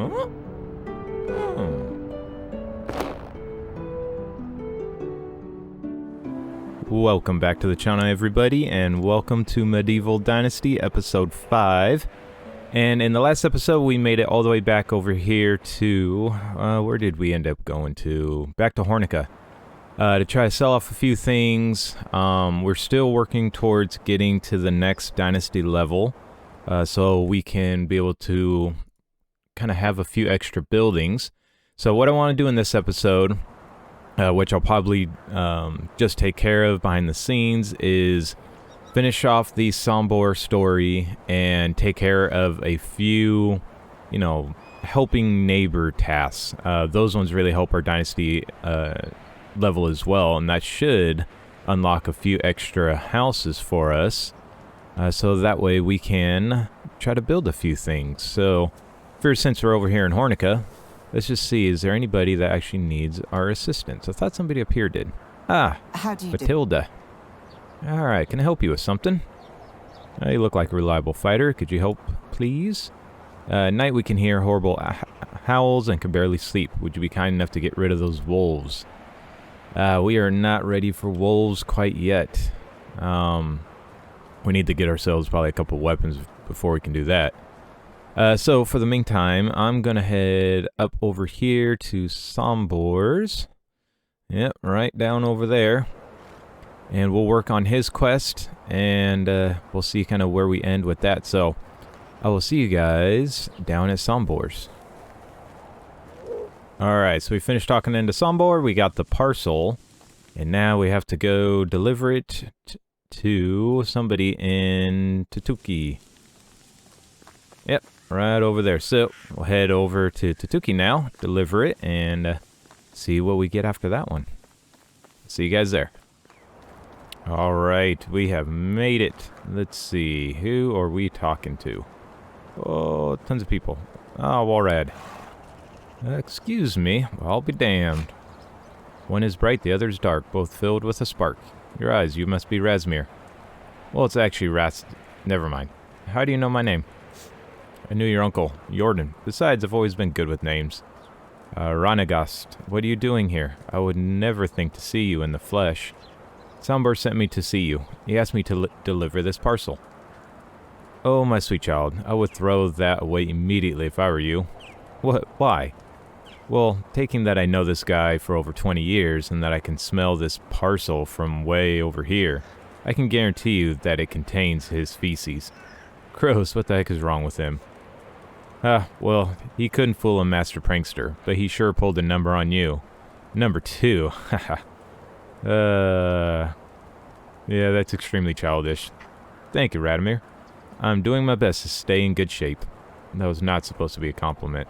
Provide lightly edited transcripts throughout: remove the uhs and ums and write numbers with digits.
Huh? Welcome back to the channel, everybody, and welcome to Medieval Dynasty, episode 5. And in the last episode, we made it all the way back over here to... where did we end up going to? Back to Hornica. To try to sell off a few things. We're still working towards getting to the next dynasty level. So we can be able to kind of have a few extra buildings. So what I want to do in this episode... which I'll probably just take care of behind the scenes, is finish off the Cinple story and take care of a few, you know, helping neighbor tasks. Those ones really help our dynasty level as well, and that should unlock a few extra houses for us, so that way we can try to build a few things. So, first, since we're over here in Hornica, let's just see, is there anybody that actually needs our assistance? I thought somebody up here did. Ah, how do you Matilda. Alright, can I help you with something? You look like a reliable fighter. Could you help, please? At night we can hear horrible howls and can barely sleep. Would you be kind enough to get rid of those wolves? We are not ready for wolves quite yet. We need to get ourselves probably a couple weapons before we can do that. So for the meantime, I'm gonna head up over here to Cimple's. Yep, right down over there. And we'll work on his quest, and we'll see kind of where we end with that. So I will see you guys down at Cimple's. Alright, so we finished talking into Cinple, we got the parcel, and now we have to go deliver it to somebody in Tatuki. Yep. Right over there. So, we'll head over to Tatuki now, deliver it, and see what we get after that one. See you guys there. Alright, we have made it. Let's see, who are we talking to? Oh, tons of people. Oh, Warad. Excuse me, I'll be damned. One is bright, the other is dark, both filled with a spark. Your eyes, you must be Razmir. Well, it's actually Rast... Never mind. How do you know my name? I knew your uncle, Jordan. Besides, I've always been good with names. Unigost, what are you doing here? I would never think to see you in the flesh. Cinple sent me to see you. He asked me to deliver this parcel. Oh, my sweet child, I would throw that away immediately if I were you. What? Why? Well, taking that I know this guy for over 20 years and that I can smell this parcel from way over here, I can guarantee you that it contains his feces. Gross, what the heck is wrong with him? Well, he couldn't fool a master prankster, but he sure pulled a number on you. Number 2, haha. Yeah, that's extremely childish. Thank you, Radomir. I'm doing my best to stay in good shape. That was not supposed to be a compliment.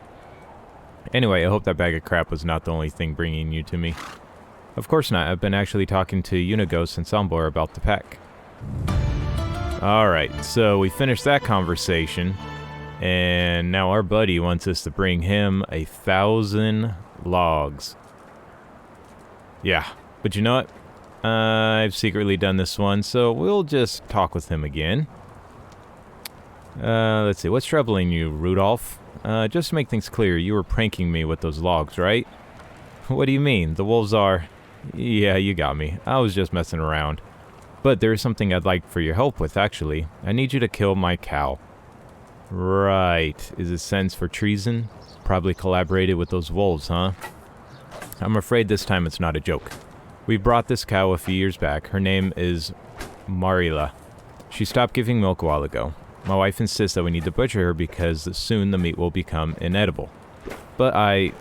Anyway, I hope that bag of crap was not the only thing bringing you to me. Of course not, I've been actually talking to Unigost and Cinple about the pack. Alright, so we finished that conversation, and now our buddy wants us to bring him 1,000 logs. Yeah, but you know what? I've secretly done this one, so we'll just talk with him again. Let's see, what's troubling you, Rudolph? Just to make things clear, you were pranking me with those logs, right? What do you mean? The wolves are... Yeah, you got me. I was just messing around. But there is something I'd like for your help with, actually. I need you to kill my cow. Right. Is it sense for treason? Probably collaborated with those wolves, huh? I'm afraid this time it's not a joke. We brought this cow a few years back. Her name is Marila. She stopped giving milk a while ago. My wife insists that we need to butcher her because soon the meat will become inedible. But I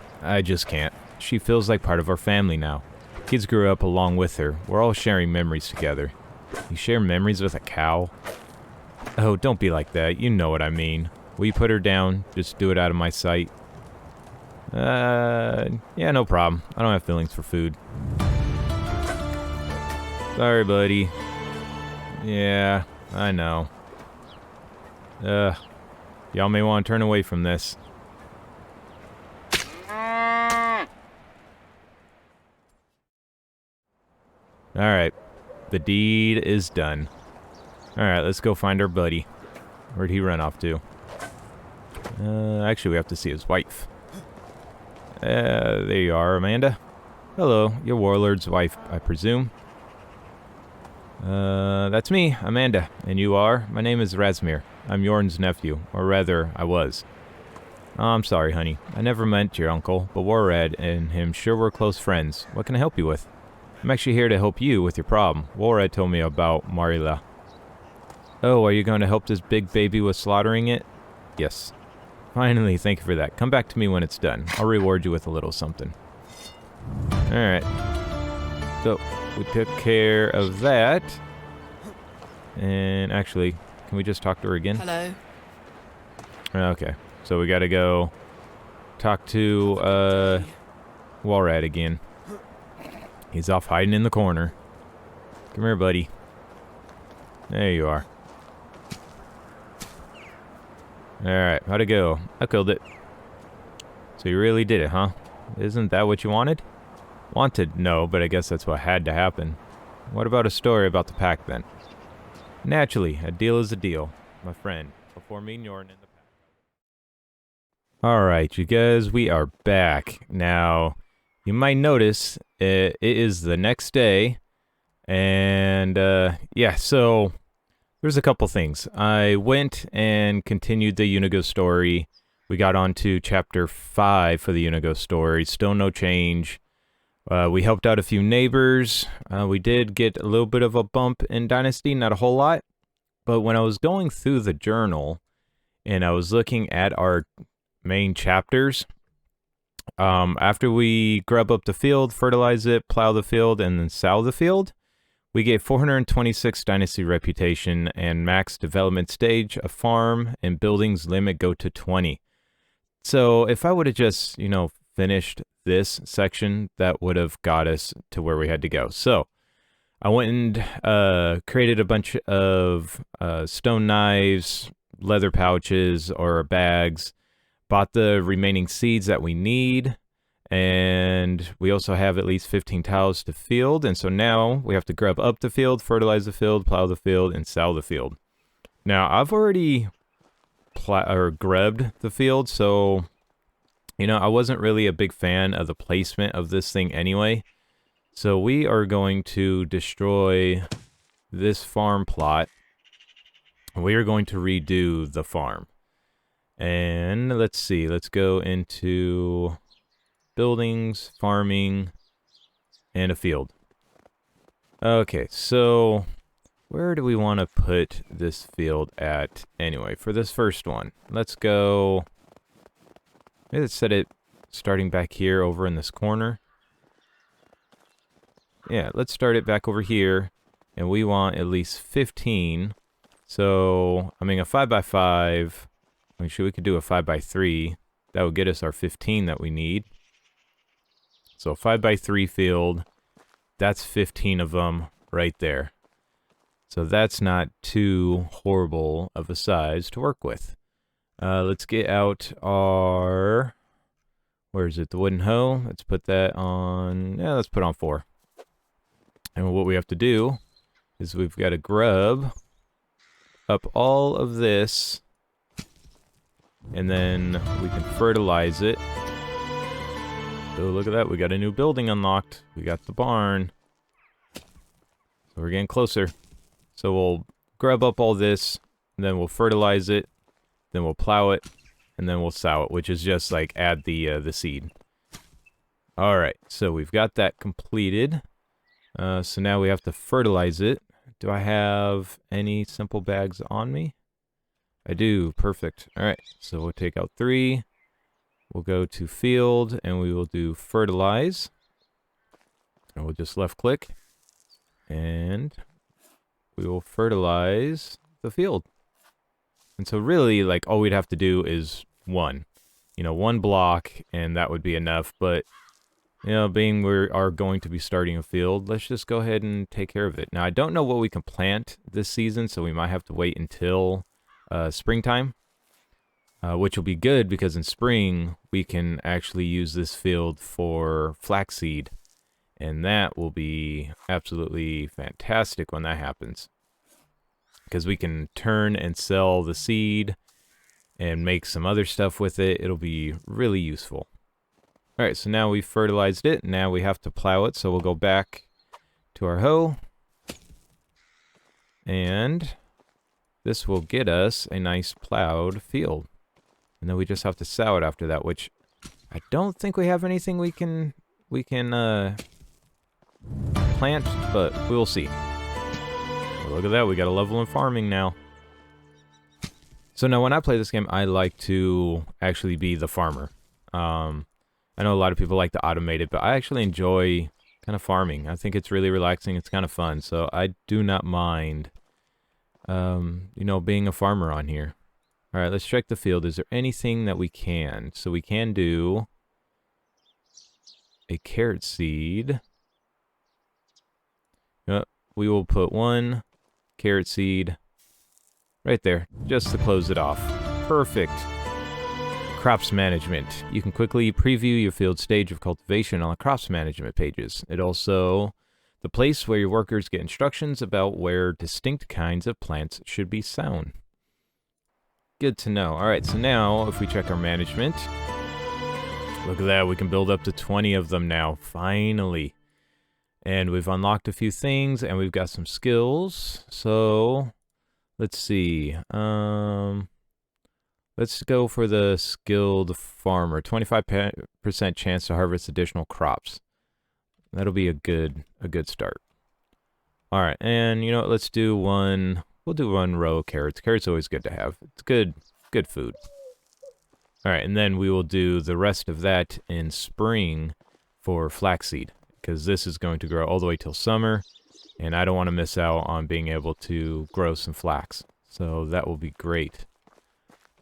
just can't. She feels like part of our family now. Kids grew up along with her. We're all sharing memories together. You share memories with a cow? Oh, don't be like that. You know what I mean. Will you put her down? Just do it out of my sight. Yeah, no problem. I don't have feelings for food. Sorry, buddy. Yeah, I know. Y'all may want to turn away from this. Alright. The deed is done. Alright, let's go find our buddy. Where'd he run off to? Actually, we have to see his wife. There you are, Amanda. Hello, your warlord's wife, I presume. That's me, Amanda. And you are? My name is Razmir. I'm Yorn's nephew, or rather, I was. Oh, I'm sorry, honey. I never meant your uncle, but Warad and him sure were close friends. What can I help you with? I'm actually here to help you with your problem. Warad told me about Marila. Oh, are you going to help this big baby with slaughtering it? Yes. Finally, thank you for that. Come back to me when it's done. I'll reward you with a little something. Alright. So, we took care of that. And actually, can we just talk to her again? Hello. Okay. So we gotta go talk to, Walrad again. He's off hiding in the corner. Come here, buddy. There you are. Alright, how'd it go? I killed it. So you really did it, huh? Isn't that what you wanted? Wanted? No, but I guess that's what had to happen. What about a story about the pack, then? Naturally, a deal is a deal, my friend. Before me and Yorn in the pack. Alright, you guys, we are back. Now, you might notice it is the next day, and, yeah, so there's a couple things. I went and continued the Unigost story. We got on to chapter 5 for the Unigost story. Still no change. We helped out a few neighbors. We did get a little bit of a bump in Dynasty, not a whole lot. But when I was going through the journal, and I was looking at our main chapters, after we grub up the field, fertilize it, plow the field, and then sow the field, we get 426 Dynasty reputation and max development stage. A farm and buildings limit go to 20. So if I would have just, you know, finished this section, that would have got us to where we had to go. So I went and created a bunch of stone knives, leather pouches, or bags, bought the remaining seeds that we need, and we also have at least 15 tiles to field, and so now we have to grub up the field, fertilize the field, plow the field, and sow the field. Now, I've already grubbed the field, so, you know, I wasn't really a big fan of the placement of this thing anyway, so we are going to destroy this farm plot. We are going to redo the farm. And let's see, let's go into buildings, farming, and a field. Okay, so where do we want to put this field at anyway? For this first one, let's go, maybe let's set it starting back here over in this corner. Yeah, let's start it back over here, and we want at least 15. So, I mean, a 5x5, I'm sure we could do a 5x3. That would get us our 15 that we need. So 5x3 field, that's 15 of them right there. So that's not too horrible of a size to work with. Let's get out our, where is it, the wooden hoe? Let's put that on, yeah, let's put on 4. And what we have to do is we've got to grub up all of this, and then we can fertilize it. Oh, look at that. We got a new building unlocked. We got the barn. So we're getting closer. So we'll grub up all this, and then we'll fertilize it, then we'll plow it, and then we'll sow it, which is just like add the seed. All right, so we've got that completed. So now we have to fertilize it. Do I have any simple bags on me? I do. Perfect. All right, so we'll take out 3. We'll go to field, and we will do fertilize. And we'll just left click, and we will fertilize the field. And so really, like, all we'd have to do is 1. You know, 1 block, and that would be enough. But, you know, being we are going to be starting a field, let's just go ahead and take care of it. Now, I don't know what we can plant this season, so we might have to wait until springtime. Which will be good, because in spring, we can actually use this field for flaxseed. And that will be absolutely fantastic when that happens. Because we can turn and sell the seed, and make some other stuff with it. It'll be really useful. All right, so now we've fertilized it. Now we have to plow it, so we'll go back to our hoe. And this will get us a nice plowed field. And then we just have to sow it after that, which I don't think we have anything we can plant, but we'll see. Oh, look at that, we got a level in farming now. So now when I play this game, I like to actually be the farmer. I know a lot of people like to automate it, but I actually enjoy kind of farming. I think it's really relaxing. It's kind of fun. So I do not mind, you know, being a farmer on here. All right, let's check the field. Is there anything that we can? So we can do a carrot seed. Yep, we will put one carrot seed right there, just to close it off. Perfect. Crops management. You can quickly preview your field stage of cultivation on the crops management pages. It also the place where your workers get instructions about where distinct kinds of plants should be sown. Good to know. All right, so now if we check our management, look at that, we can build up to 20 of them now, finally. And we've unlocked a few things, and we've got some skills. So let's see. Let's go for the skilled farmer. 25% chance to harvest additional crops. That'll be a good start. All right, and you know what? Let's do one. We'll do one row of carrots. Carrots are always good to have. It's good food. All right, and then we will do the rest of that in spring for flaxseed, because this is going to grow all the way till summer, and I don't want to miss out on being able to grow some flax. So that will be great.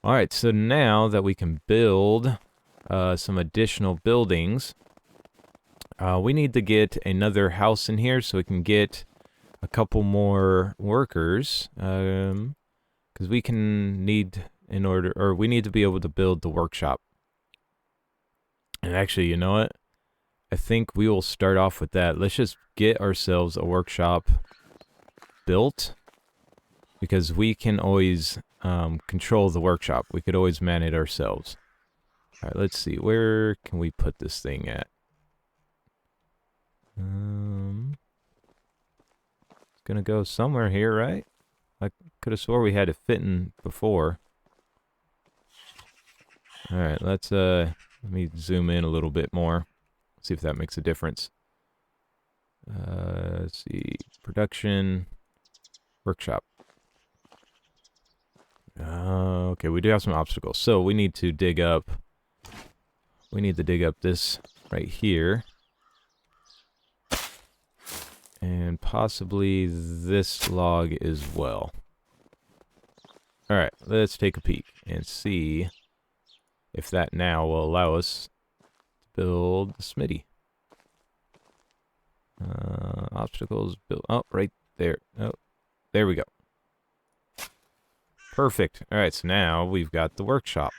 All right, so now that we can build some additional buildings, we need to get another house in here so we can get a couple more workers, because we need to be able to build the workshop. And actually, you know what? I think we will start off with that. Let's just get ourselves a workshop built, because we can always control the workshop. We could always man it ourselves. All right, let's see. Where can we put this thing at? It's gonna go somewhere here, right? I could have swore we had it fitting before. All right, let me zoom in a little bit more. See if that makes a difference. Let's see, production, workshop. Okay, we do have some obstacles. So we need to dig up. We need to dig up this right here. And possibly this log as well. Alright, let's take a peek and see if that now will allow us to build the smithy. Obstacles built. Oh, right there. Oh, there we go. Perfect. Alright, so now we've got the workshop.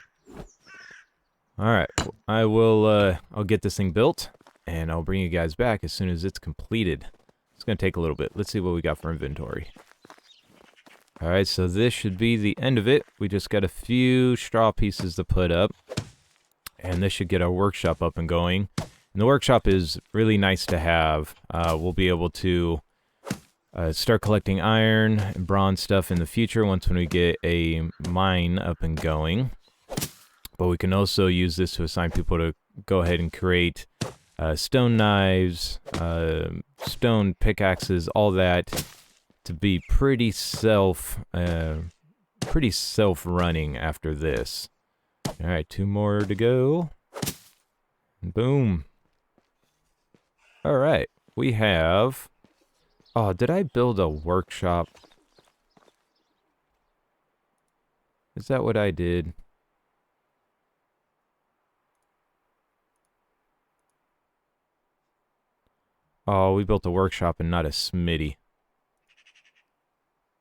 Alright, I'll get this thing built, and I'll bring you guys back as soon as it's completed. It's going to take a little bit. Let's see what we got for inventory. Alright, so this should be the end of it. We just got a few straw pieces to put up, and this should get our workshop up and going. And the workshop is really nice to have. We'll be able to start collecting iron and bronze stuff in the future when we get a mine up and going. But we can also use this to assign people to go ahead and create stone knives, stone pickaxes, all that, to be pretty self-running after this. All right, 2 more to go. Boom. All right, we have. Oh, did I build a workshop? Is that what I did? Oh, we built a workshop and not a smithy.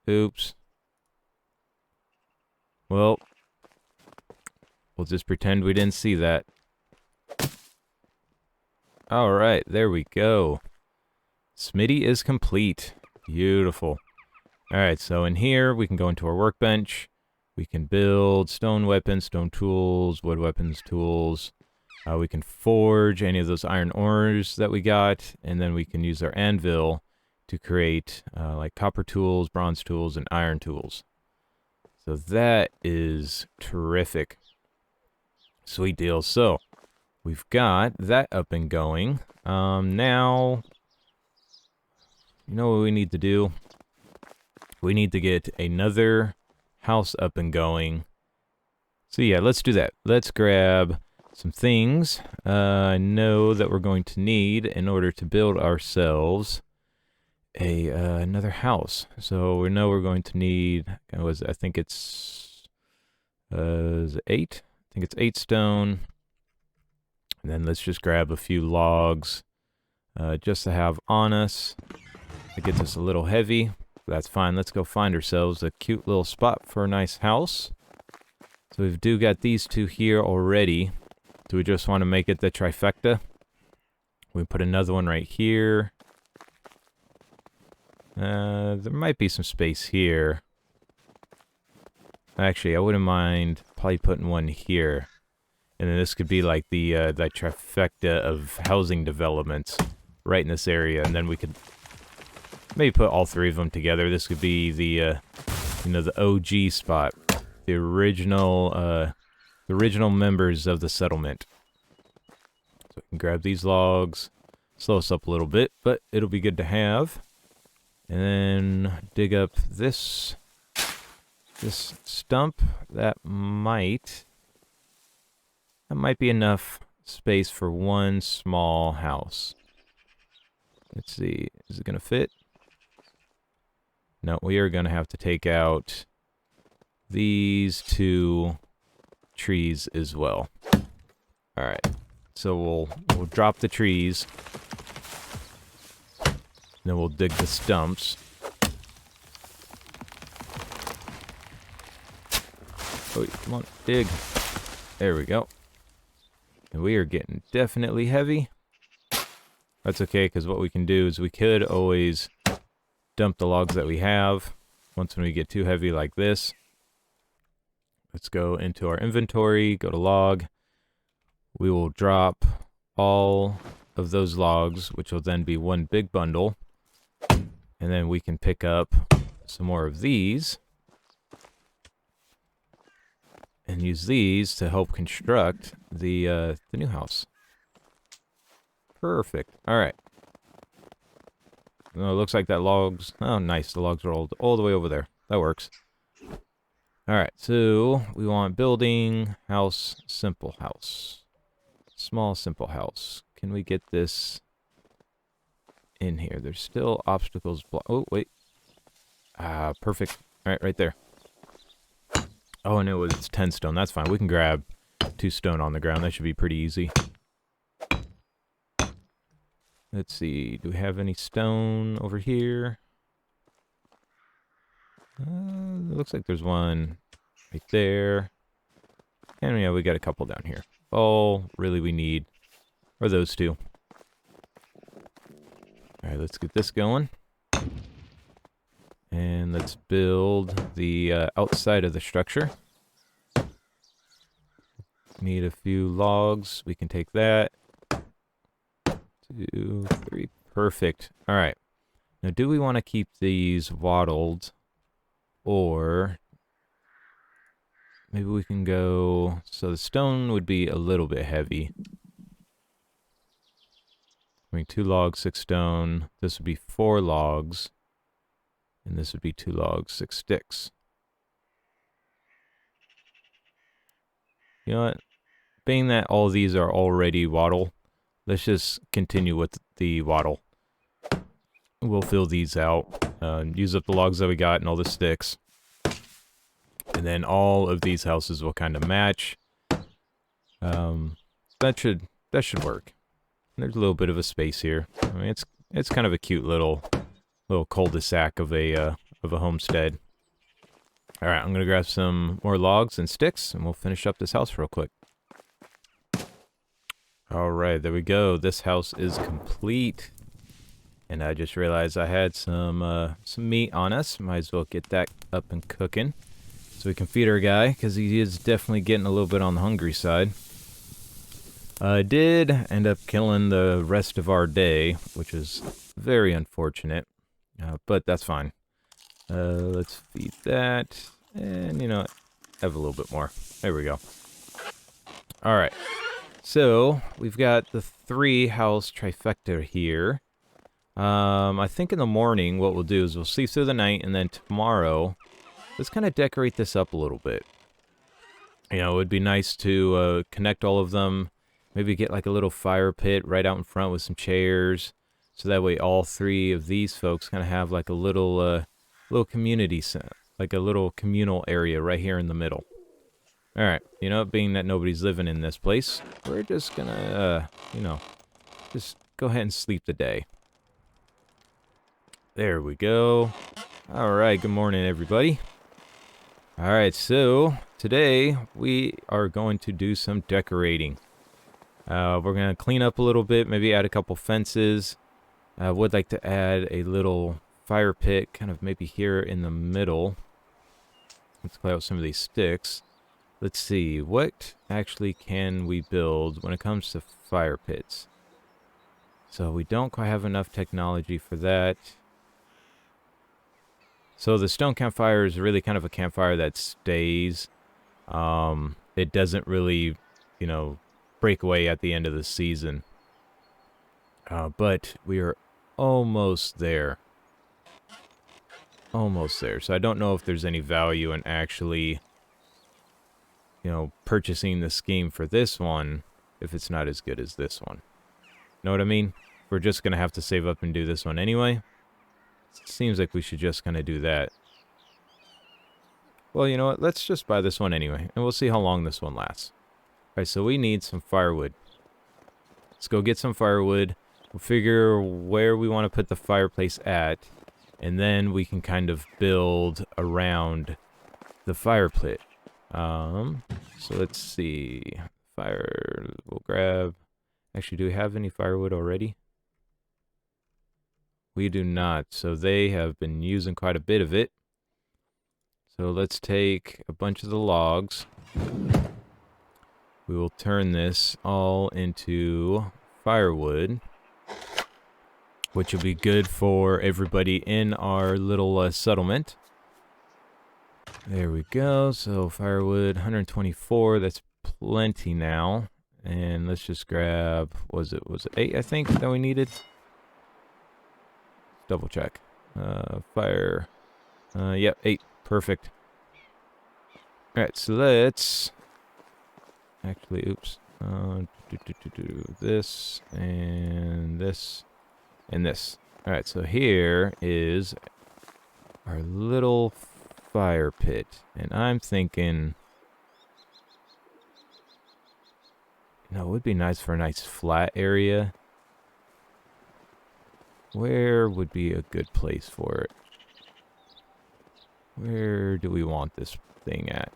Oops. Well, we'll just pretend we didn't see that. Alright, there we go. Smithy is complete. Beautiful. Alright, so in here we can go into our workbench. We can build stone weapons, stone tools, wood weapons, tools. We can forge any of those iron ores that we got, and then we can use our anvil to create like copper tools, bronze tools, and iron tools. So that is terrific. Sweet deal. So we've got that up and going. Now, you know what we need to do? We need to get another house up and going. So yeah, let's do that. Let's grab some things I know that we're going to need in order to build ourselves another house. So we know we're going to need, I think it's 8. I think it's 8 stone. And then let's just grab a few logs just to have on us. It gets us a little heavy. That's fine. Let's go find ourselves a cute little spot for a nice house. So we do got these 2 here already. Do we just want to make it the trifecta? We put another one right here. There might be some space here. Actually, I wouldn't mind probably putting one here. And then this could be like the trifecta of housing developments right in this area. And then we could maybe put all 3 of them together. This could be the, the OG spot. The original members of the settlement. So we can grab these logs. Slow us up a little bit, but it'll be good to have. And then dig up this stump. That might be enough space for one small house. Let's see, is it gonna fit? No, we are gonna have to take out these 2 trees as well. All right, so we'll drop the trees. Then we'll dig the stumps. Oh, come on, dig. There we go. And we are getting definitely heavy. That's okay, because what we can do is we could always dump the logs that we have once when we get too heavy like this. Let's go into our inventory, go to log. We will drop all of those logs, which will then be one big bundle. And then we can pick up some more of these and use these to help construct the new house. Perfect. All right. Oh, it looks like that logs. Oh, nice. The logs are all the way over there. That works. All right. So we want building, house, simple house, small, simple house. Can we get this in here? There's still obstacles. Oh, wait. Ah, perfect. All right, right there. Oh, and it's 10 stone. That's fine. We can grab 2 stone on the ground. That should be pretty easy. Let's see. Do we have any stone over here? It looks like there's one right there. And yeah, we got a couple down here. All really we need are those 2. All right, let's get this going. And let's build the outside of the structure. Need a few logs. We can take that. 2, 3. Perfect. All right. Now, do we want to keep these wattled? Or maybe we can go... So the stone would be a little bit heavy. I mean, 2 logs, 6 stone. This would be 4 logs. And this would be 2 logs, 6 sticks. You know what? Being that all these are already wattle, let's just continue with the wattle. We'll fill these out. Use up the logs that we got and all the sticks. And then all of these houses will kind of match. That should work. There's a little bit of a space here. I mean, it's kind of a cute little cul-de-sac of a homestead. All right, I'm gonna grab some more logs and sticks, and we'll finish up this house real quick. All right, there we go. This house is complete, and I just realized I had some meat on us. Might as well get that up and cooking. So we can feed our guy, because he is definitely getting a little bit on the hungry side. I did end up killing the rest of our day, which is very unfortunate, but that's fine. Let's feed that, and you know what, have a little bit more. There we go. Alright, so we've got the 3-house trifecta here. I think in the morning what we'll do is we'll sleep through the night, and then tomorrow, let's kind of decorate this up a little bit. You know, it would be nice to connect all of them, maybe get like a little fire pit right out in front with some chairs, so that way all 3 of these folks kind of have like a little community set, like a little communal area right here in the middle. Alright, you know, being that nobody's living in this place, we're just gonna, you know, just go ahead and sleep the day. There we go. Alright, good morning, everybody. Alright, so today we are going to do some decorating. We're going to clean up a little bit, maybe add a couple fences. I would like to add a little fire pit, kind of maybe here in the middle. Let's clear out some of these sticks. Let's see, what actually can we build when it comes to fire pits? So we don't quite have enough technology for that. So the stone campfire is really kind of a campfire that stays. It doesn't really, you know, break away at the end of the season. But we are almost there. Almost there. So I don't know if there's any value in actually, you know, purchasing the scheme for this one if it's not as good as this one. Know what I mean? We're just going to have to save up and do this one anyway. Seems like we should just kind of do that. Well, you know what? Let's just buy this one anyway, and we'll see how long this one lasts. Alright, so we need some firewood. Let's go get some firewood. We'll figure where we want to put the fireplace at, and then we can kind of build around the fire pit. So let's see. Fire, we'll grab... Actually, do we have any firewood already? We do not, so they have been using quite a bit of it. So let's take a bunch of the logs. We will turn this all into firewood, which will be good for everybody in our little settlement. There we go. So firewood, 124. That's plenty now. And let's just grab, was it 8, I think, that we needed? Double check. Fire. Yep, 8. Perfect. Alright, so let's... Actually, oops. This, and this, and this. Alright, so here is our little fire pit. And I'm thinking... You know, it would be nice for a nice flat area. Where would be a good place for it? Where do we want this thing at?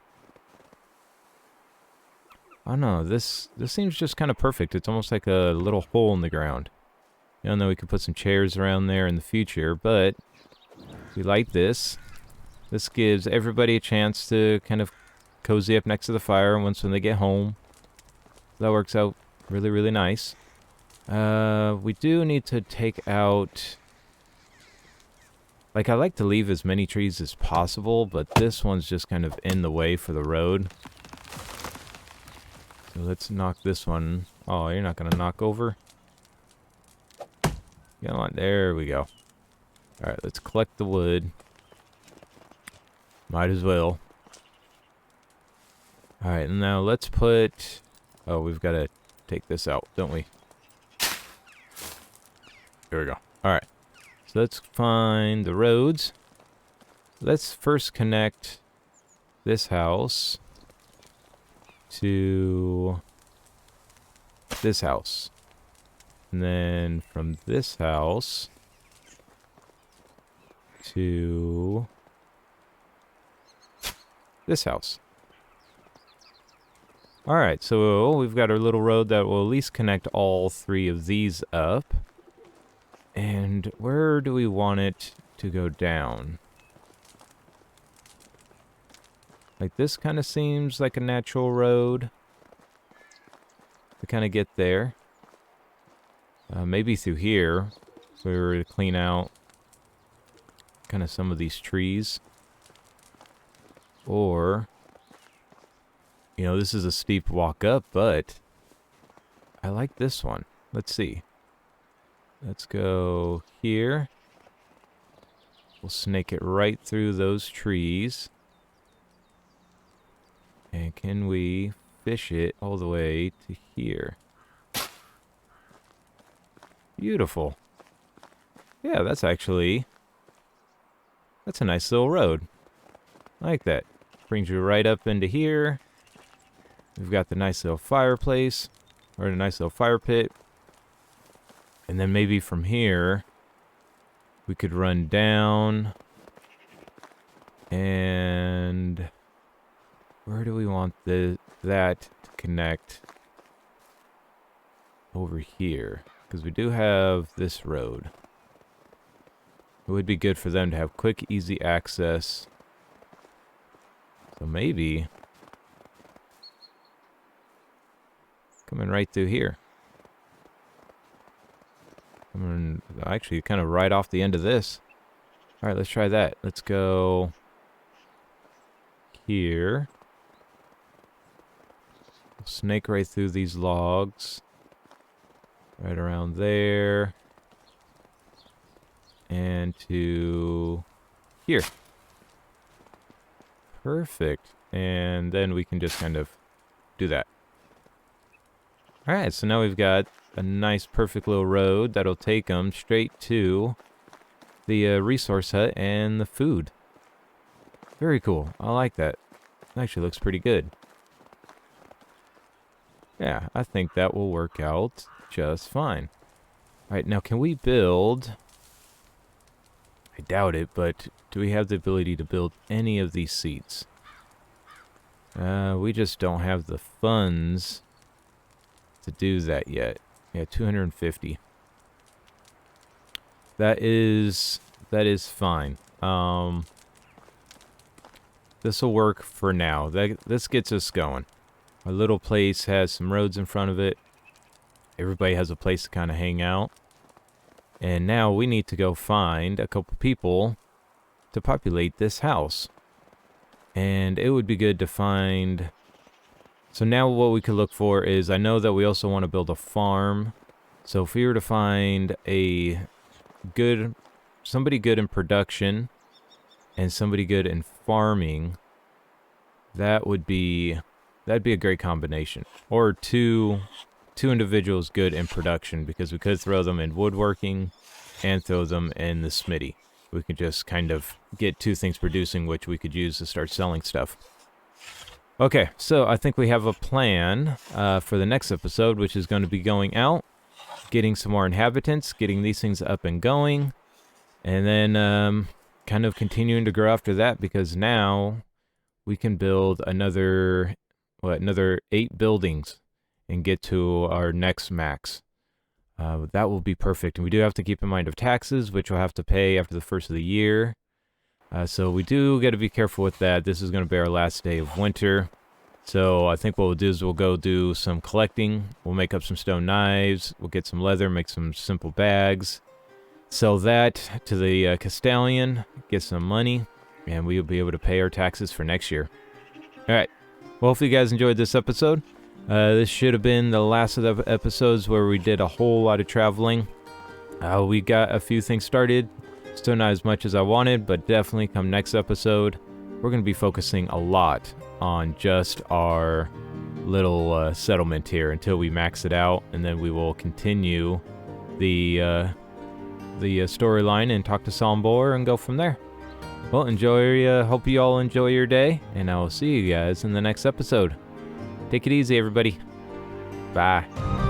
I don't know, this seems just kind of perfect. It's almost like a little hole in the ground. I know we could put some chairs around there in the future, but we like this. This gives everybody a chance to kind of cozy up next to the fire once when they get home. That works out really, really nice. We do need to take out... Like, I like to leave as many trees as possible, but this one's just kind of in the way for the road. So let's knock this one. Oh, you're not going to knock over? Come on, there we go. Alright, let's collect the wood. Might as well. Alright, now let's put... Oh, we've got to take this out, don't we? Here we go. Alright. So let's find the roads. Let's first connect this house to this house. And then from this house to this house. Alright, so we've got our little road that will at least connect all 3 of these up. And where do we want it to go down? Like, this kind of seems like a natural road to kind of get there. Maybe through here, if we were to clean out kind of some of these trees. Or, you know, this is a steep walk up, but I like this one. Let's see. Let's go here. We'll snake it right through those trees. And can we fish it all the way to here? Beautiful. Yeah, that's a nice little road. I like that. Brings you right up into here. We've got the nice little fireplace, or a nice little fire pit. And then maybe from here, we could run down. And where do we want that to connect? Over here. Because we do have this road. It would be good for them to have quick, easy access. So maybe coming right through here. Coming actually kind of right off the end of this. All right, let's try that. Let's go here. Snake right through these logs. Right around there. And to here. Perfect. And then we can just kind of do that. Alright, so now we've got a nice perfect little road that'll take them straight to the resource hut and the food. Very cool. I like that. It actually looks pretty good. Yeah, I think that will work out just fine. Alright, now can we build... I doubt it, but do we have the ability to build any of these seats? We just don't have the funds to do that yet. Yeah, 250. That is fine. This will work for now. This gets us going. Our little place has some roads in front of it. Everybody has a place to kind of hang out. And now we need to go find a couple people to populate this house. And it would be good to find... So now what we could look for is, I know that we also want to build a farm. So if we were to find somebody good in production and somebody good in farming, that'd be a great combination. Or two individuals good in production, because we could throw them in woodworking and throw them in the smithy. We could just kind of get two things producing, which we could use to start selling stuff. Okay, so I think we have a plan for the next episode, which is going to be going out, getting some more inhabitants, getting these things up and going, and then kind of continuing to grow after that, because now we can build another 8 buildings and get to our next max. That will be perfect. And we do have to keep in mind of taxes, which we'll have to pay after the first of the year. So we do got to be careful with that. This is going to be our last day of winter. So I think what we'll do is we'll go do some collecting. We'll make up some stone knives. We'll get some leather, make some simple bags. Sell that to the Castellan, get some money, and we'll be able to pay our taxes for next year. All right. Well, hopefully you guys enjoyed this episode. This should have been the last of the episodes where we did a whole lot of traveling. We got a few things started. Still not as much as I wanted, but definitely come next episode, we're going to be focusing a lot on just our little settlement here until we max it out, and then we will continue the storyline and talk to Cinple and go from there. Well, hope you all enjoy your day, and I will see you guys in the next episode. Take it easy, everybody. Bye.